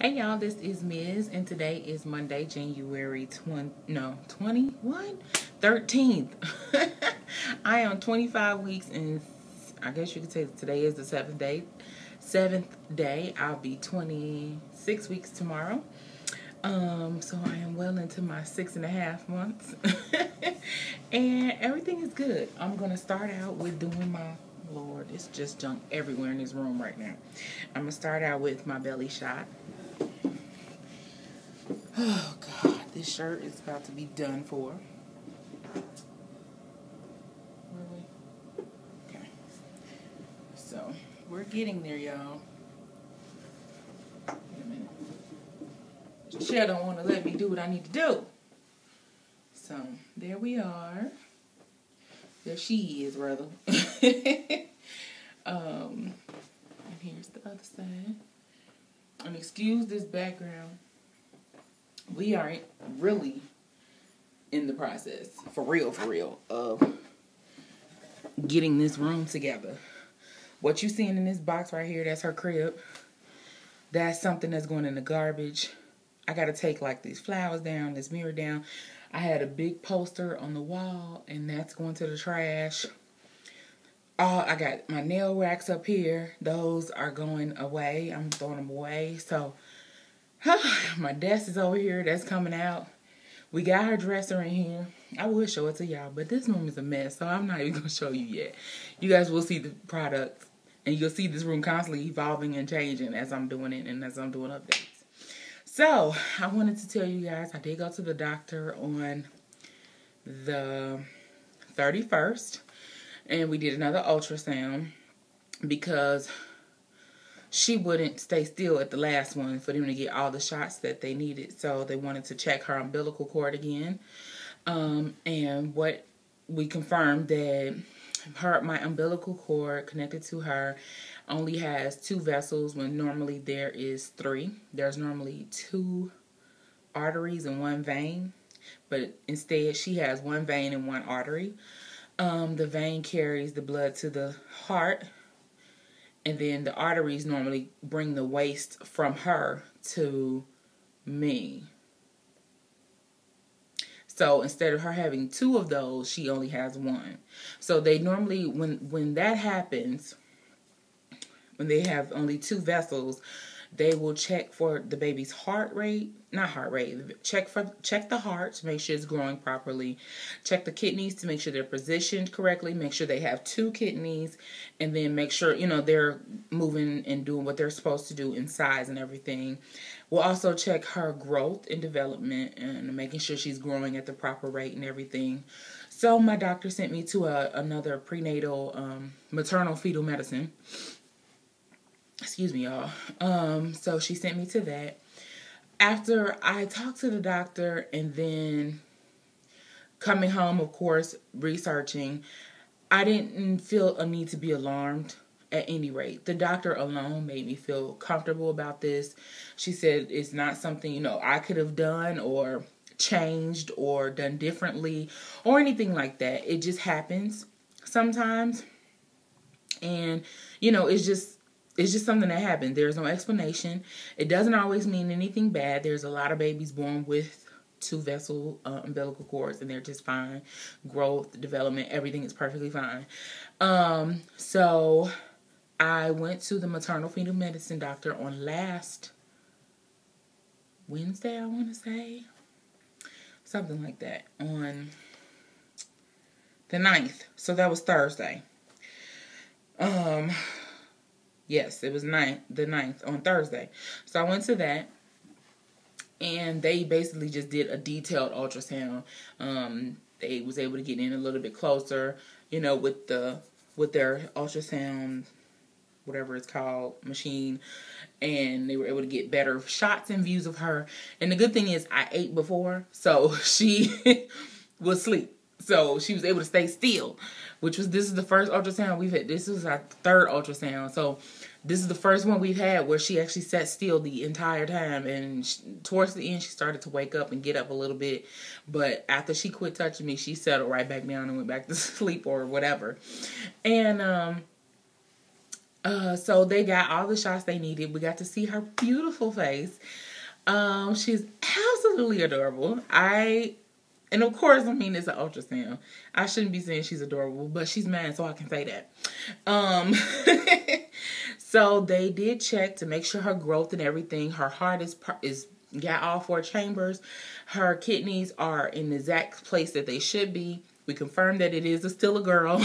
Hey y'all, this is Ms. and today is Monday, January 13th. I am 25 weeks and I guess you could say today is the seventh day. I'll be 26 weeks tomorrow. So I am well into my 6.5 months. And everything is good. I'm gonna start out with doing my Lord, it's just junk everywhere in this room right now. I'm gonna start out with my belly shot. Oh God, this shirt is about to be done for. Really? Okay. So we're getting there, y'all. Wait a minute. This chair don't want to let me do what I need to do. So there we are. There she is, rather. And here's the other side. And excuse this background. We are really in the process, for real, of getting this room together. What you seeing in this box right here, that's her crib. That's something that's going in the garbage. I got to take like these flowers down, this mirror down. I had a big poster on the wall, and that's going to the trash. I got my nail racks up here. Those are going away. I'm throwing them away. So my desk is over here. That's coming out. We got her dresser in here. I will show it to y'all, but this room is a mess, so I'm not even going to show you yet. You guys will see the product, and you'll see this room constantly evolving and changing as I'm doing it and as I'm doing updates. So I wanted to tell you guys I did go to the doctor on the 31st, and we did another ultrasound because she wouldn't stay still at the last one for them to get all the shots that they needed. So they wanted to check her umbilical cord again. And what we confirmed that my umbilical cord connected to her only has 2 vessels when normally there is 3. There's normally 2 arteries and 1 vein, but instead she has 1 vein and 1 artery. The vein carries the blood to the heart, and then the arteries normally bring the waste from her to me. So instead of her having 2 of those, she only has 1. So they normally, when that happens, when they have only 2 vessels, they will check for the baby's heart rate, not heart rate, check the heart to make sure it's growing properly, check the kidneys to make sure they're positioned correctly, make sure they have 2 kidneys, and then make sure, they're moving and doing what they're supposed to do in size and everything. We'll also check her growth and development and making sure she's growing at the proper rate and everything. So my doctor sent me to another prenatal maternal fetal medicine. Excuse me, y'all. So she sent me to that. After I talked to the doctor and then coming home, of course, researching, I didn't feel a need to be alarmed at any rate. The doctor alone made me feel comfortable about this. She said it's not something, I could have done or changed or done differently or anything like that. It just happens sometimes. And, it's just something that happened. There's no explanation. It doesn't always mean anything bad. There's a lot of babies born with 2 vessel umbilical cords, and they're just fine. Growth, development, everything is perfectly fine. So I went to the maternal fetal medicine doctor on last Wednesday, I want to say. Something like that. On the 9th. So that was Thursday. Yes, it was the 9th on Thursday. So I went to that, and they basically just did a detailed ultrasound. They was able to get in a little bit closer, with their ultrasound, whatever it's called, machine, and they were able to get better shots and views of her. And the good thing is I ate before, so she was asleep. So she was able to stay still, this is the first ultrasound we've had. This is our 3rd ultrasound. So this is the first one we've had where she actually sat still the entire time. And towards the end, she started to wake up and get up a little bit. But after she quit touching me, she settled right back down and went back to sleep or whatever. And So they got all the shots they needed. We got to see her beautiful face. She's absolutely adorable. And of course, I mean, it's an ultrasound. I shouldn't be saying she's adorable, but she's mad, so I can say that. So they did check to make sure her growth and everything. Her heart is got all 4 chambers. Her kidneys are in the exact place that they should be. We confirmed that it is still a girl.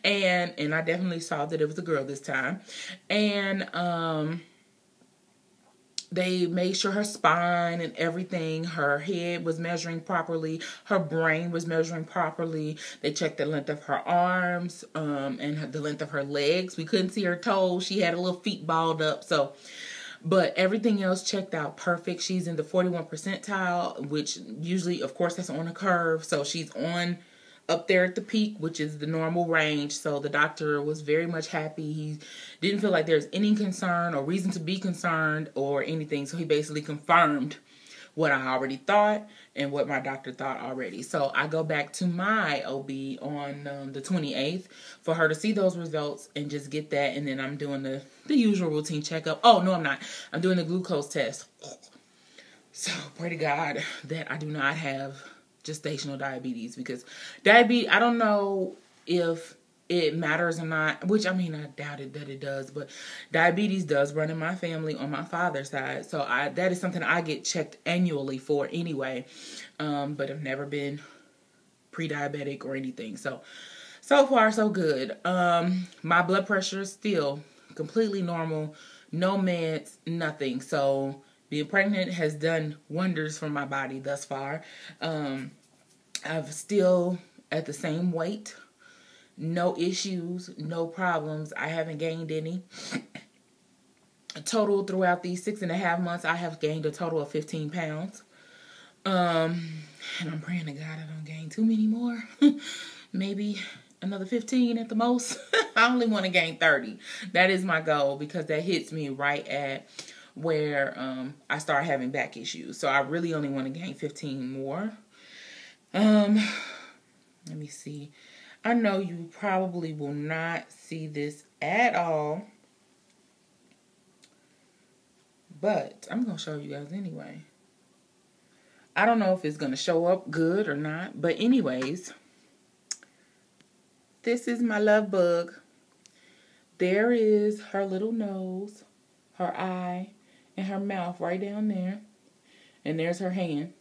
and I definitely saw that it was a girl this time. And they made sure her spine and everything, her head was measuring properly, her brain was measuring properly. They checked the length of her arms and the length of her legs. We couldn't see her toes. She had a little feet balled up. But everything else checked out perfect. She's in the 41 percentile, which usually, of course, that's on a curve. So she's on up there at the peak, which is the normal range. So the doctor was very much happy. He didn't feel like there's any concern or reason to be concerned or anything. So he basically confirmed what I already thought and what my doctor thought already. So I go back to my OB on the 28th for her to see those results and just get that. And then I'm doing the usual routine checkup. Oh, no, I'm not. I'm doing the glucose test. So pray to God that I do not have gestational diabetes, because diabetes, I don't know if it matters or not, which I mean, I doubt it that it does, but diabetes does run in my family on my father's side. So that is something I get checked annually for anyway. But I've never been pre-diabetic or anything. So far so good. My blood pressure is still completely normal, no meds, nothing. So being pregnant has done wonders for my body thus far. I'm still at the same weight. No issues, no problems. I haven't gained any. Total throughout these 6.5 months, I have gained a total of 15 pounds. And I'm praying to God I don't gain too many more. Maybe another 15 at the most. I only want to gain 30. That is my goal, because that hits me right at where I start having back issues. So I really only want to gain 15 more. Let me see. I know you probably will not see this at all, but I'm going to show you guys anyway. I don't know if it's going to show up good or not, but anyways, this is my love bug. There is her little nose, her eye, and her mouth right down there. And there's her hand.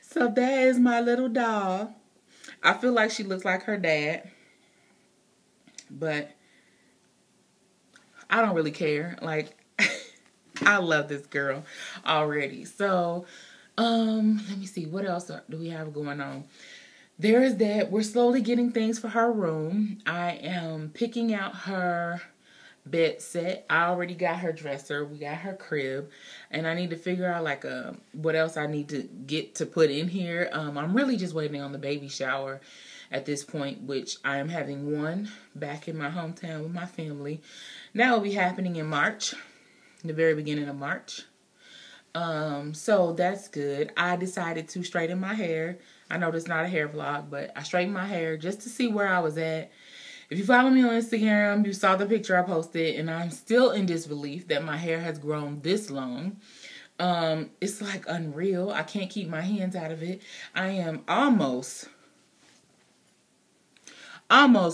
So that is my little doll. I feel like she looks like her dad, but I don't really care. Like, I love this girl already. So, let me see. What else do we have going on? There is that. We're slowly getting things for her room. I am picking out her bed set. I already got her dresser. We got her crib. And I need to figure out, like, what else I need to get to put in here. I'm really just waiting on the baby shower at this point, which I am having one back in my hometown with my family. That will be happening in March, the very beginning of March. So that's good. I decided to straighten my hair. I know this is not a hair vlog, but I straightened my hair just to see where I was at. If you follow me on Instagram, you saw the picture I posted, and I'm still in disbelief that my hair has grown this long. It's like unreal. I can't keep my hands out of it. I am almost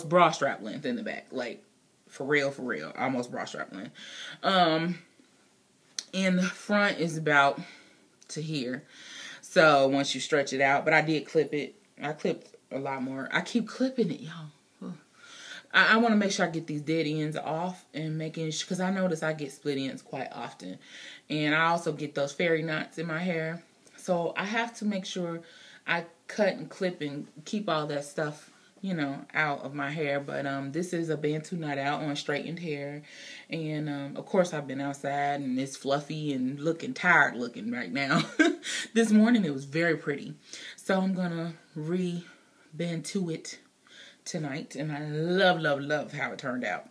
bra strap length in the back. Like, for real, almost bra strap length. And the front is about to here. So once you stretch it out, but I did clip it. I clipped a lot more. I keep clipping it, y'all. I want to make sure I get these dead ends off and making sure, because I notice I get split ends quite often. And I also get those fairy knots in my hair. So I have to make sure I cut and clip and keep all that stuff, you know, out of my hair. But this is a Bantu knot out on straightened hair. And of course I've been outside and it's fluffy and looking tired looking right now. This morning it was very pretty. So I'm going to re-Bantu it tonight, and I love how it turned out.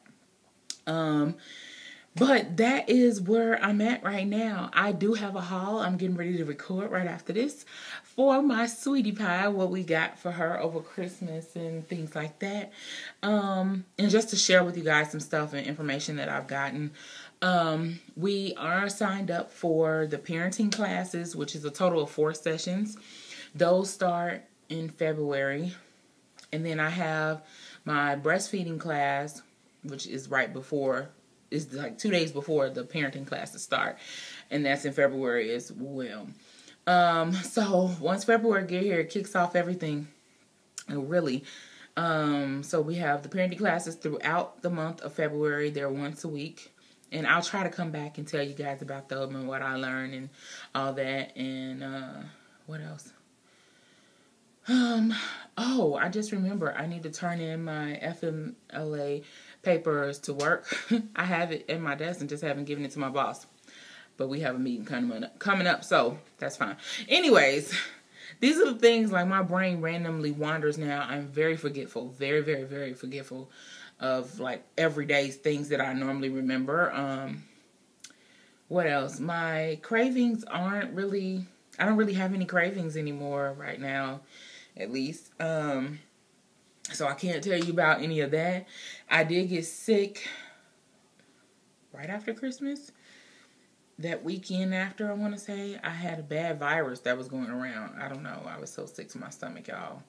But that is where I'm at right now. I do have a haul I'm getting ready to record right after this for my sweetie pie, what we got for her over Christmas and things like that. And just to share with you guys some stuff and information that I've gotten. We are signed up for the parenting classes, which is a total of 4 sessions. Those start in February. And then I have my breastfeeding class, which is right before, it's like 2 days before the parenting classes start. And that's in February as well. So once February get here, it kicks off everything. Really. So we have the parenting classes throughout the month of February. They're once a week. And I'll try to come back and tell you guys about them and what I learned and all that. And what else? Oh, I just remember I need to turn in my FMLA papers to work. I have it in my desk and just haven't given it to my boss. But we have a meeting coming up, so that's fine. Anyways, these are the things, like, my brain randomly wanders now. I'm very forgetful. Very, very, very forgetful of, like, everyday things that I normally remember. What else? My cravings aren't really, I don't really have any cravings anymore right now, at least. So I can't tell you about any of that. I did get sick right after Christmas. That weekend after, I want to say, I had a bad virus that was going around. I don't know. I was so sick to my stomach, y'all.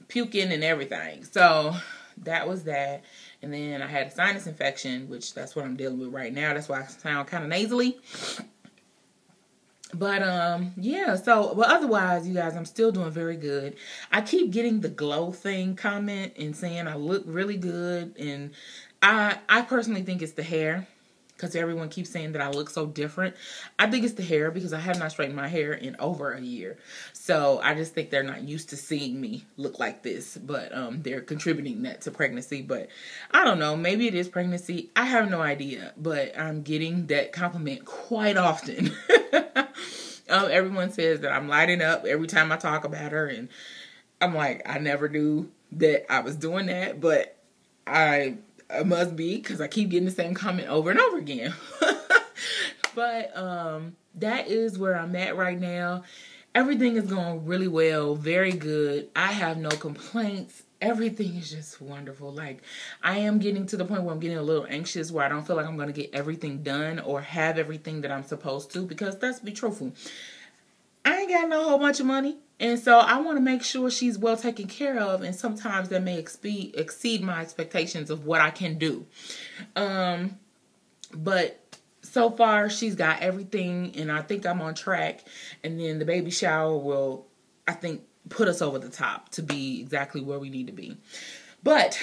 Puking and everything. So that was that. And then I had a sinus infection, which that's what I'm dealing with right now. That's why I sound kind of nasally. But, yeah, so, but otherwise, you guys, I'm still doing very good. I keep getting the glow thing comment and saying I look really good. And I personally think it's the hair, because everyone keeps saying that I look so different. I think it's the hair, because I have not straightened my hair in over a year. So I just think they're not used to seeing me look like this. But they're contributing that to pregnancy. But I don't know. Maybe it is pregnancy. I have no idea. But I'm getting that compliment quite often. Everyone says that I'm lighting up every time I talk about her. And I'm like, I never knew that I was doing that. But I must be, because I keep getting the same comment over and over again. But that is where I'm at right now. Everything is going really well, very good. I have no complaints. Everything is just wonderful. Like, I am getting to the point where I'm getting a little anxious, where I don't feel like I'm going to get everything done or have everything that I'm supposed to, because let's be truthful, I ain't got no whole bunch of money. And so I want to make sure she's well taken care of. And sometimes that may exceed my expectations of what I can do. But so far she's got everything, and I think I'm on track. And then the baby shower will, I think, put us over the top to be exactly where we need to be. But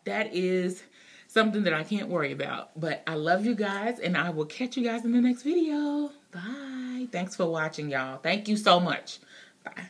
that is something that I can't worry about. But I love you guys, and I will catch you guys in the next video. Bye. Thanks for watching, y'all. Thank you so much. Bye.